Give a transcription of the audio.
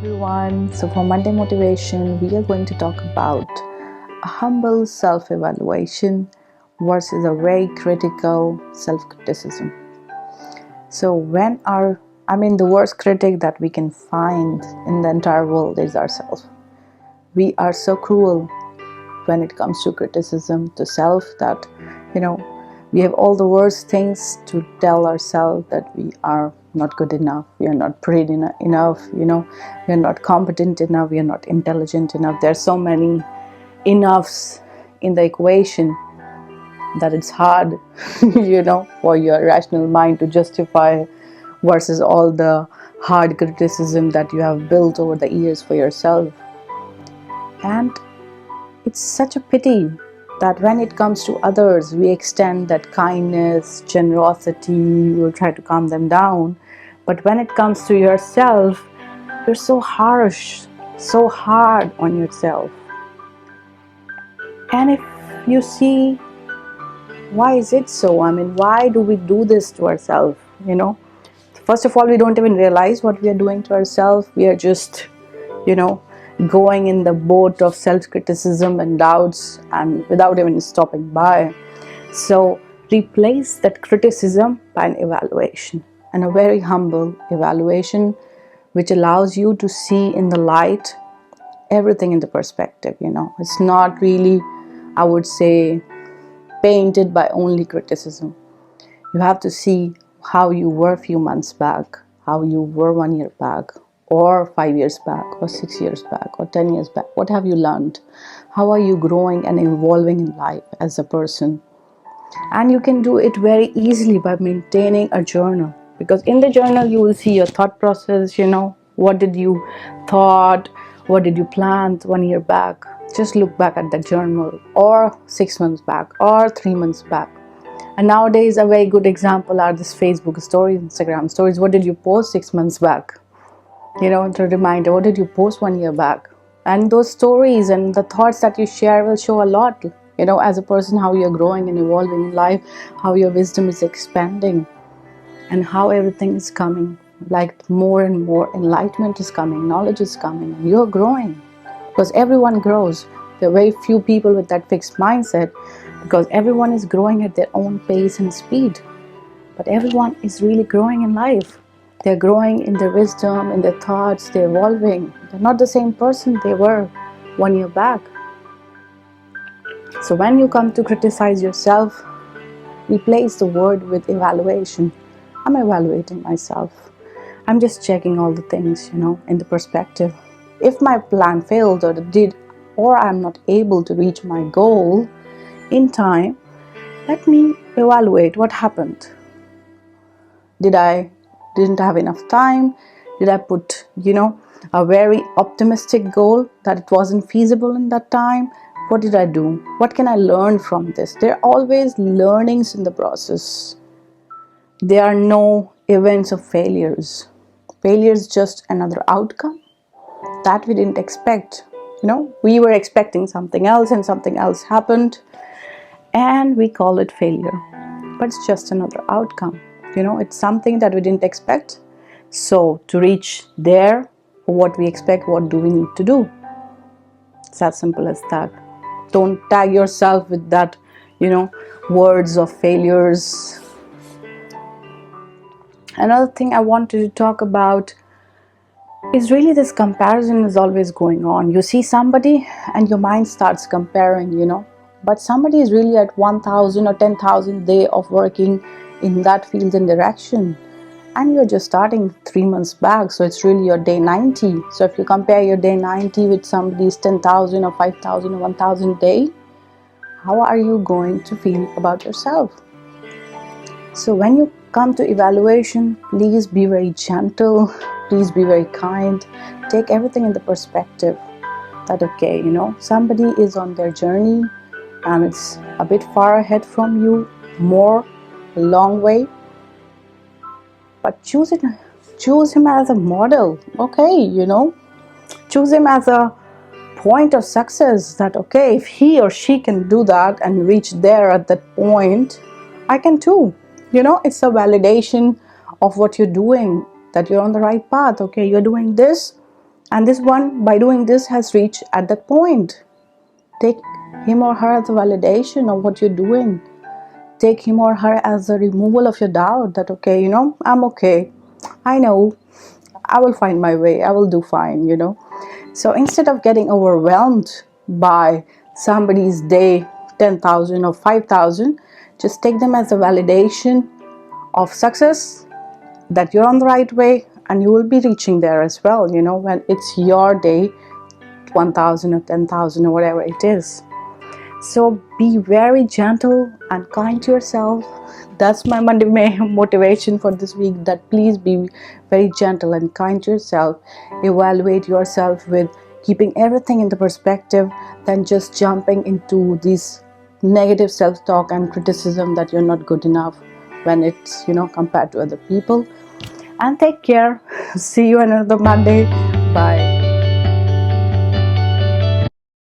everyone. So, for Monday Motivation, we are going to talk about a humble self evaluation versus a very critical self criticism. So, the worst critic that we can find in the entire world is ourselves. We are so cruel when it comes to criticism to self that, you know, we have all the worst things to tell ourselves, that we are not good enough, we are not pretty enough, we are not competent enough, we are not intelligent enough. There are so many enoughs in the equation that it's hard, for your rational mind to justify versus all the hard criticism that you have built over the years for yourself. And it's such a pity that when it comes to others, we extend that kindness, generosity, we will try to calm them down. But when it comes to yourself, you're so harsh, so hard on yourself. And if you see, why is it so? Why do we do this to ourselves? First of all, we don't even realize what we are doing to ourselves. We are just, going in the boat of self-criticism and doubts and without even stopping by. So replace that criticism by an evaluation, and a very humble evaluation which allows you to see in the light everything in the perspective. It's not really, I would say, painted by only criticism. You have to see how you were a few months back, how you were 1 year back, or 5 years back, or 6 years back, or 10 years back. What have you learned? How are you growing and evolving in life as a person? And you can do it very easily by maintaining a journal, because in the journal you will see your thought process. What did you thought, what did you plan 1 year back? Just look back at the journal, or 6 months back, or 3 months back. And nowadays a very good example are this Facebook stories, Instagram stories. What did you post 6 months back? To reminder, what did you post 1 year back? And those stories and the thoughts that you share will show a lot, as a person, how you're growing and evolving in life, how your wisdom is expanding, and how everything is coming. Like more and more enlightenment is coming, knowledge is coming, and you're growing. Because everyone grows. There are very few people with that fixed mindset, because everyone is growing at their own pace and speed. But everyone is really growing in life. They're growing in their wisdom, in their thoughts, they're evolving. They're not the same person they were 1 year back. So when you come to criticize yourself, replace the word with evaluation. I'm evaluating myself. I'm just checking all the things, in the perspective. If my plan failed or I'm not able to reach my goal in time, let me evaluate what happened. Didn't have enough time? Did I put, a very optimistic goal that it wasn't feasible in that time? What did I do? What can I learn from this? There are always learnings in the process. There are no events of failures. Failure is just another outcome that we didn't expect. We were expecting something else and something else happened, and we call it failure. But it's just another outcome. It's something that we didn't expect. So to reach there, what we expect, what do we need to do? It's as simple as that. Don't tag yourself with that, words of failures. Another thing I wanted to talk about is really this comparison is always going on. You see somebody and your mind starts comparing, but somebody is really at 1,000 or 10,000 day of working in that field and direction, and you're just starting 3 months back, so it's really your day 90. So if you compare your day 90 with somebody's 10,000 or 5,000 or 1,000 day, how are you going to feel about yourself? So when you come to evaluation, please be very gentle, please be very kind. Take everything in the perspective that, okay, somebody is on their journey and it's a bit far ahead from you, a long way, but choose him as a model. Okay, choose him as a point of success, that okay, if he or she can do that and reach there at that point, I can too. It's a validation of what you're doing, that you're on the right path. Okay, you're doing this, And this one, by doing this, has reached at that point. Take him or her as a validation of what you're doing. Take him or her as a removal of your doubt that, okay, I'm okay. I know I will find my way. I will do fine. So instead of getting overwhelmed by somebody's day 10,000 or 5,000, just take them as a validation of success, that you're on the right way, and you will be reaching there as well, when it's your day 1,000 or 10,000 or whatever it is. So be very gentle and kind to yourself. That's my Monday motivation for this week, that please be very gentle and kind to yourself. Evaluate yourself with keeping everything into perspective than just jumping into this negative self-talk and criticism that you're not good enough when it's, compared to other people. And take care. See you another Monday. Bye.